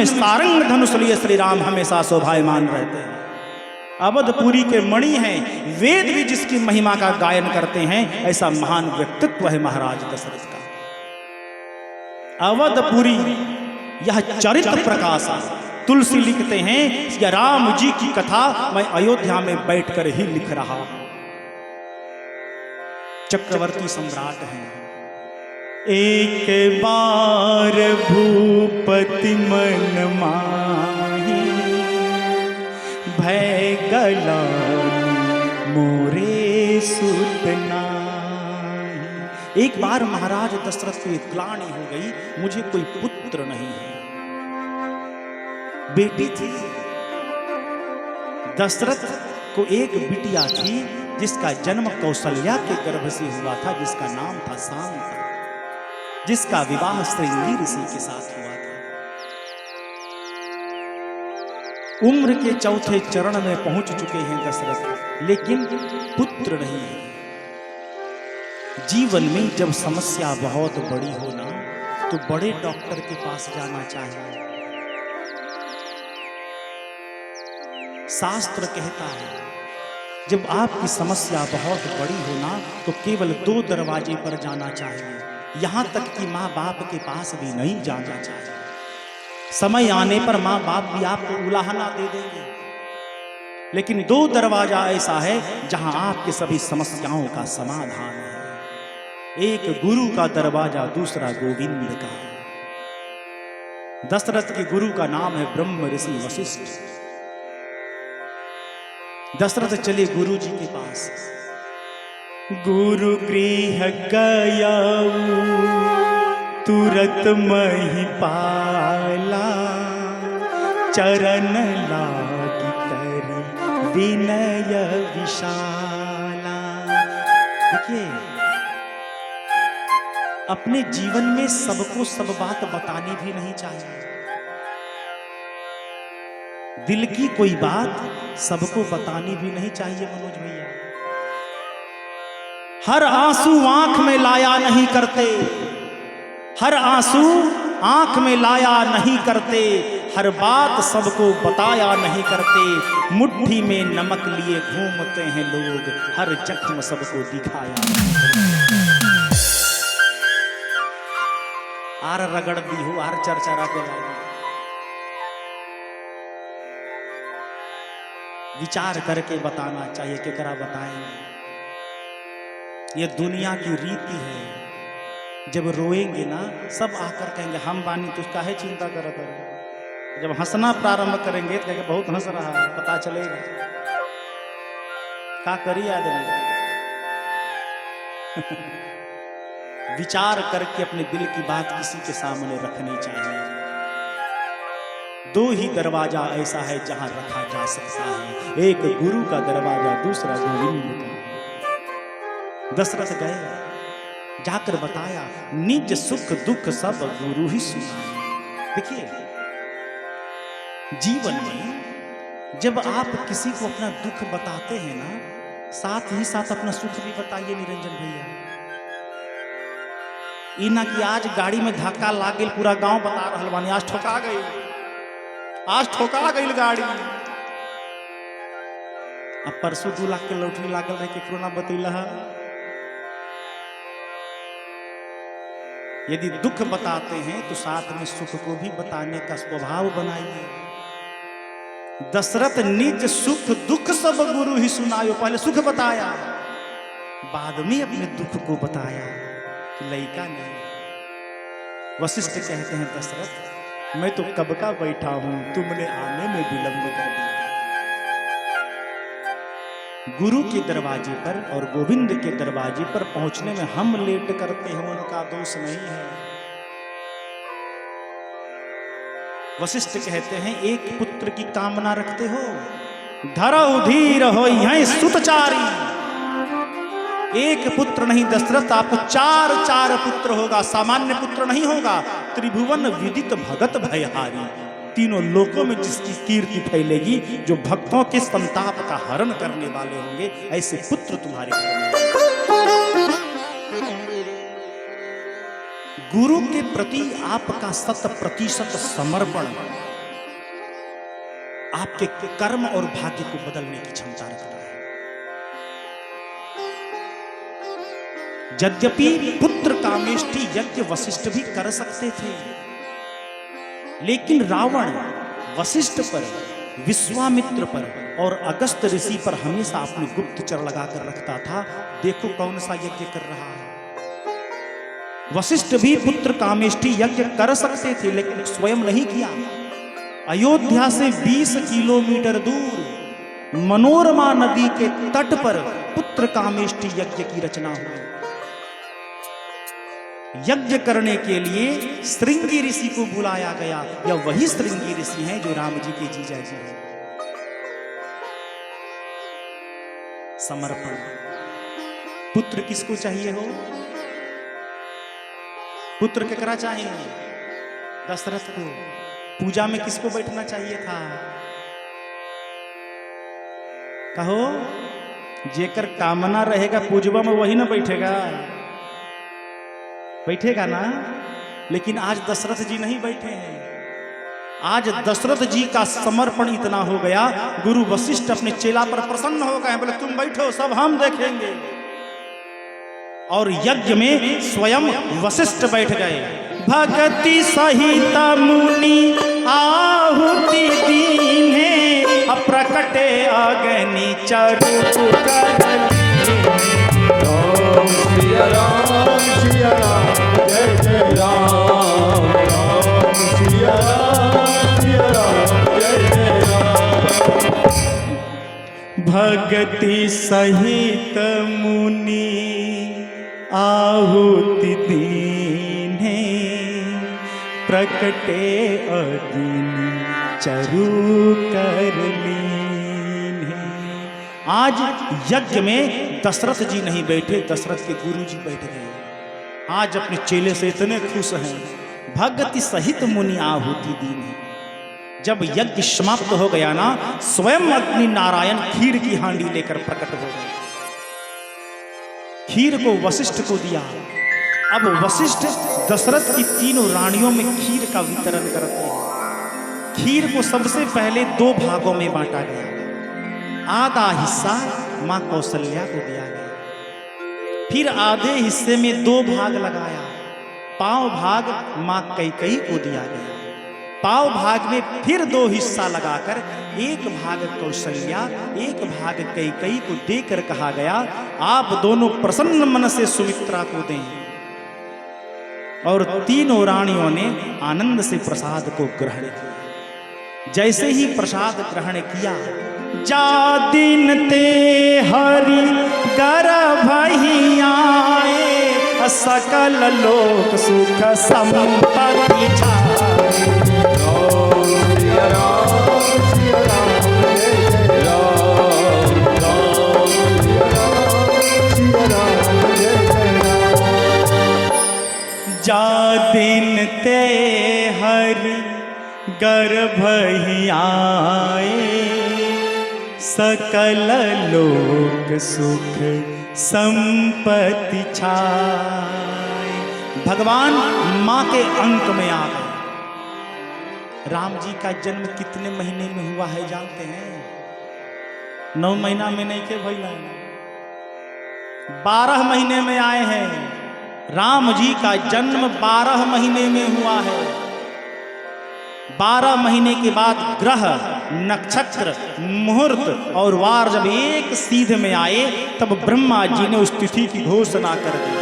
में सारंग धनुष लिए श्री राम हमेशा शोभायमान रहते हैं। अवधपुरी के मणि हैं, वेद भी जिसकी महिमा का गायन करते हैं, ऐसा महान व्यक्तित्व है महाराज दशरथ का। अवधपुरी यह चरित्र प्रकाश है। तुलसी लिखते हैं कि राम जी की कथा मैं अयोध्या में बैठकर ही लिख रहा हूं। चक्रवर्ती सम्राट हैं। एक बार भूपति मन माही, भय गलानी मोरे सुत नाही। एक बार महाराज दशरथ को ग्लानि हो गई, मुझे कोई पुत्र नहीं है। बेटी थी, दशरथ को एक बिटिया थी जिसका जन्म कौशल्या के गर्भ से हुआ था, जिसका नाम था शांता, जिसका विवाह श्रृंगी ऋषि के साथ हुआ था। उम्र के चौथे चरण में पहुंच चुके हैं दशरथ, लेकिन पुत्र नहीं है। जीवन में जब समस्या बहुत बड़ी हो ना, तो बड़े डॉक्टर के पास जाना चाहिए। शास्त्र कहता है जब आपकी समस्या बहुत बड़ी हो ना, तो केवल 2 दरवाजे पर जाना चाहिए। यहां तक कि माँ बाप के पास भी नहीं जाना चाहिए। समय आने पर माँ बाप भी आपको उलाहना दे देंगे, लेकिन 2 दरवाजा ऐसा है जहां आपके सभी समस्याओं का समाधान है। एक गुरु का दरवाजा, दूसरा गोविंद का। दशरथ के गुरु का नाम है ब्रह्म ऋषि वशिष्ठ। दशरथ चले गुरु जी के पास। गुरु गृह गया तुरत मही पाला, चरण लागी करी विनय विशाला। देखिए, अपने जीवन में सबको सब बात बतानी भी नहीं चाहिए। दिल की कोई बात सबको बतानी भी नहीं चाहिए मनोज भैया। हर आंसू आंख में लाया नहीं करते, हर आंसू आंख में लाया नहीं करते, हर बात सबको बताया नहीं करते। मुट्ठी में नमक लिए घूमते हैं लोग, हर जख्म सबको दिखाया। आर रगड़ दी हो, आर चरचरा के लागी। विचार करके बताना चाहिए, केकरा बताएंगे। ये दुनिया की रीति है। जब रोएंगे ना, सब आकर कहेंगे हम बानी, तो काहे चिंता करत है। जब हंसना प्रारंभ करेंगे तो कहेंगे बहुत हंस रहा है, पता चलेगा क्या करी आदमी। विचार करके अपने दिल की बात किसी के सामने रखनी चाहिए। 2 ही दरवाजा ऐसा है जहां रखा जा सकता है, एक गुरु का दरवाजा, दूसरा गोविंद का। दशरथ गए, जाकर बताया, निज सुख दुख सब गुरु ही सुनाए। देखिए, जीवन में जब आप किसी को अपना दुख बताते हैं ना, साथ ही साथ अपना सुख भी बताइए निरंजन भैया। इना कि आज गाड़ी में धक्का लाग गई, पूरा गांव बता रहल बानी, आज ठोका गई, आज ठोका गई गाड़ी। अब परसों 2 लाख के लॉटरी लागल रहे, केकरो ना बतैला। यदि दुख बताते हैं तो साथ में सुख को भी बताने का स्वभाव बनाइए। दशरथ निज सुख दुख सब गुरु ही सुनायो। पहले सुख बताया, बाद में अपने दुख को बताया कि लइका नहीं। वशिष्ठ कहते हैं, दशरथ मैं तो कब का बैठा हूं, तुमने आने में विलंब कर दिया। गुरु के दरवाजे पर और गोविंद के दरवाजे पर पहुंचने में हम लेट करते हैं, उनका दोष नहीं है। वशिष्ठ कहते हैं, एक पुत्र की कामना रखते हो, धरौ धीर होई हैं सुतचारी। एक पुत्र नहीं दशरथ, आपको 4 पुत्र होगा, सामान्य पुत्र नहीं होगा। त्रिभुवन विदित भगत भयहारी, तीनों लोकों में जिसकी कीर्ति फैलेगी, जो भक्तों के संताप का हरण करने वाले होंगे, ऐसे पुत्र तुम्हारे घर में। गुरु के प्रति आपका 100% समर्पण आपके कर्म और भाग्य को बदलने की क्षमता रखता है। यद्यपि पुत्र कामेष्टि यज्ञ वशिष्ठ भी कर सकते थे, लेकिन रावण वशिष्ठ पर, विश्वामित्र पर और अगस्त ऋषि पर हमेशा अपने गुप्तचर लगाकर रखता था। देखो कौन सा यज्ञ कर रहा है। वशिष्ठ भी पुत्र कामेष्टि यज्ञ कर सकते थे, लेकिन स्वयं नहीं किया। अयोध्या से 20 किलोमीटर दूर मनोरमा नदी के तट पर पुत्र कामेष्टि यज्ञ की रचना हुई। यज्ञ करने के लिए श्रृंगी ऋषि को बुलाया गया। या वही श्रृंगी ऋषि हैं जो राम जी के जीजा जी हैं। समर्पण। पुत्र किसको चाहिए हो? पुत्र केकरा चाहिए? दशरथ को। पूजा में किसको बैठना चाहिए था? कहो, जेकर कामना रहेगा पूजवा में वही ना बैठेगा, बैठेगा ना। लेकिन आज दशरथ जी नहीं बैठे हैं। आज दशरथ जी का समर्पण इतना हो गया, गुरु वशिष्ठ अपने चेला पर प्रसन्न हो गए, बोले तुम बैठो, सब हम देखेंगे। और यज्ञ में स्वयं वशिष्ठ बैठ गए। भगति सहित मुनि आहुति दीन्हे, अप्रकटे अग्नि चरु राम सिया राम सिया राम, जय जय राम राम सिया राम सिया राम, जय जय राम। भगति सहित मुनि आहुति दीन्हे, प्रकटे अग्नि चरु कर लीन्हे। आज यज्ञ में दशरथ जी नहीं बैठे, दशरथ के गुरु जी बैठ गए। आज अपने चेले से इतने खुश हैं। भगति सहित मुनि आहुति दीन्हे। जब यज्ञ समाप्त हो गया ना, स्वयं अग्नि नारायण खीर की हांडी लेकर प्रकट हो गए। खीर को वशिष्ठ को दिया। अब वशिष्ठ दशरथ की तीनों रानियों में खीर का वितरण करते हैं। खीर को सबसे पहले 2 भागों में बांटा गया। आधा हिस्सा मां कौशल्या को दिया गया, फिर आधे हिस्से में 2 भाग लगाया। पांव भाग मां कैकेयी को दिया गया। पांव भाग में फिर 2 हिस्सा लगाकर 1 भाग कौशल्या, 1 भाग कैकेयी को देकर कहा गया, आप दोनों प्रसन्न मन से सुमित्रा को दें। और तीनों रानियों ने आनंद से प्रसाद को ग्रहण किया। जैसे ही प्रसाद ग्रहण किया, जा दिन ते हरि गर्भ ही आए, सकल लोक सुख संपत्ति छाए। राम सिया राम सिया राम, जय जय राम राम सिया राम सिया राम, जय जय राम। जा दिन ते हरि गर्भ ही आए, सकल लोक सुख संपत्ति छाए। भगवान मां के अंक में आ गए। राम जी का जन्म कितने महीने में हुआ है जानते हैं? 9 महीना में नहीं के भैया, 12 महीने में आए हैं। राम जी का जन्म 12 महीने में हुआ है। 12 महीने के बाद ग्रह, नक्षत्र, मुहूर्त और वार जब एक सीध में आए, तब ब्रह्मा जी ने उस तिथि की घोषणा कर दी।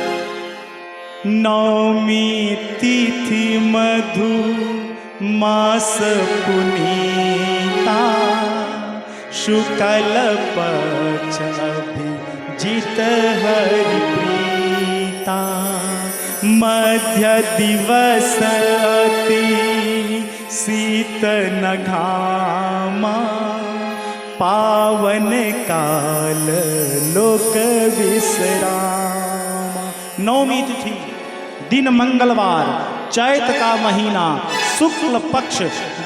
9वीं तिथि मधु मास पुनीता, शुक्ल पक्ष अभिजित हरि प्रीता, मध्य दिवस अति शीत न घामा, पावन काल लोक विश्रामा। 9वीं तिथि दिन मंगलवार, चैत का महीना, शुक्ल पक्ष,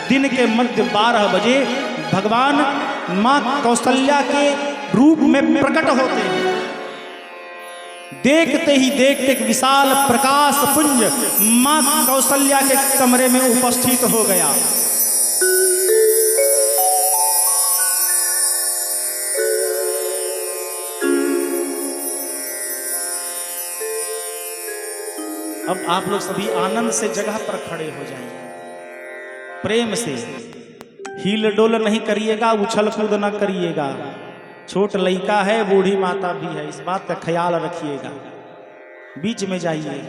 दिन के मध्य 12 बजे भगवान मां कौशल्या के रूप में प्रकट होते हैं। देखते ही देखते एक विशाल प्रकाश पुंज मां कौशल्या के कमरे में उपस्थित हो गया। अब आप लोग सभी आनंद से जगह पर खड़े हो जाइए, प्रेम से हील डोल नहीं करिएगा, उछल कूद न करिएगा। छोट लड़का है, बूढ़ी माता भी है, इस बात का ख्याल रखिएगा। बीच में जाइए।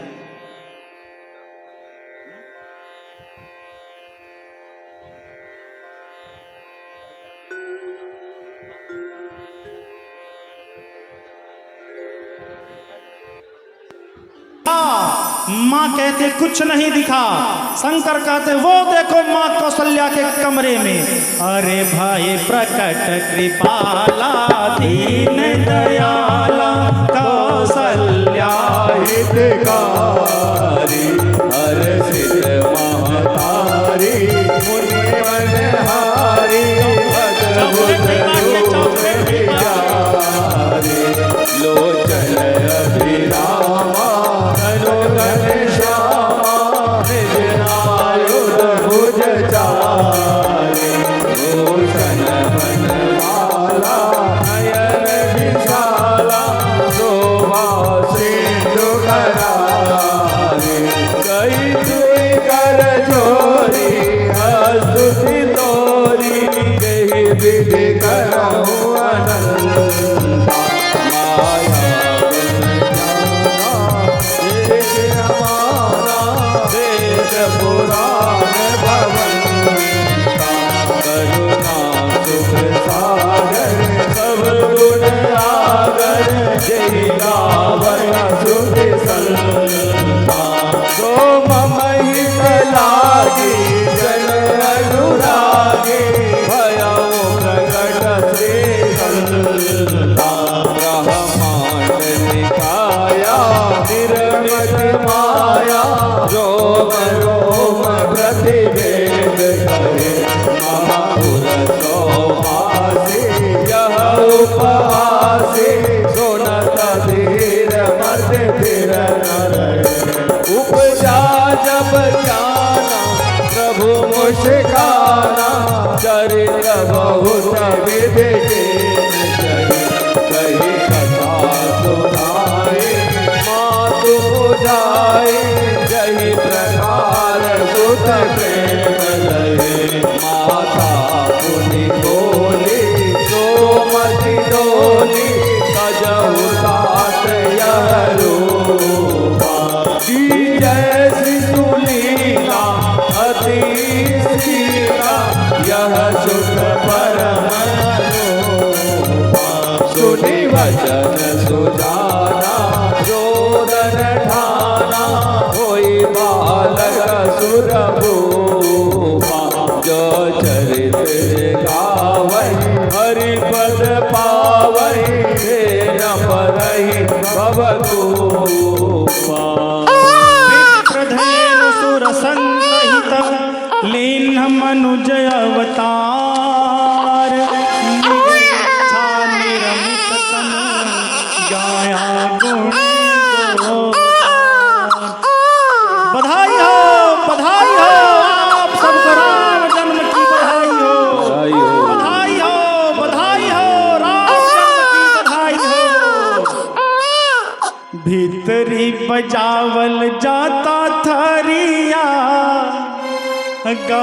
माँ कहते कुछ नहीं दिखा, शंकर कहते वो देखो माँ कौशल्या के कमरे में। अरे भाई प्रकट कृपाला दीन दयाला कौशल्या हितकारी हर्षित महतारी मुनिवनहारी अद्भुत रूप प्यारी लोचन अभिरामा घनश्यामा निज आयुध भुज चारि भूषण बनमाला नयन विशाला शोभा सिंधु करारी कई दुई कर जोरी हस्तुति तोरी यही विधि करहु अनंता माया पुराण भवंता करुणा सुख सागर सब गुण आगर जय गावन सुधि संता सो मम हित लागी जन अनुरागी भयउ प्रकट श्री संता ब्रह्मांड निकाया निर्मित माया रोम रोम प्रतिवेद करे महापुर सौभासी यह उपहासी सोनत धीर मत फिर नर उपजा जब जाना प्रभु मुस्काना चरित्र बहुत विधि कही कथा सुनाए मातु बुझाए जही प्रकार सुत प्रेम लहे माता पुनि बोली सोमति डोली कजहु तात यह रूपा की जय शिशुलीला अति शीला यह सुख परम सुनि वचन सुजाना जोदन ठाना होई बालक सुर भूपा जो चरित गावई हरिपद पावई न परहि भवतूपा विप्रधेनु सुर संसहित लीन मनुज अवतार निरीक्षा निरमित तनु गाया गुण बधाई हो आप सबको राम जन्म की बधाई हो, बधाई हो राम जन्म की बधाई हो। भीतरी बजावल जाता थरिया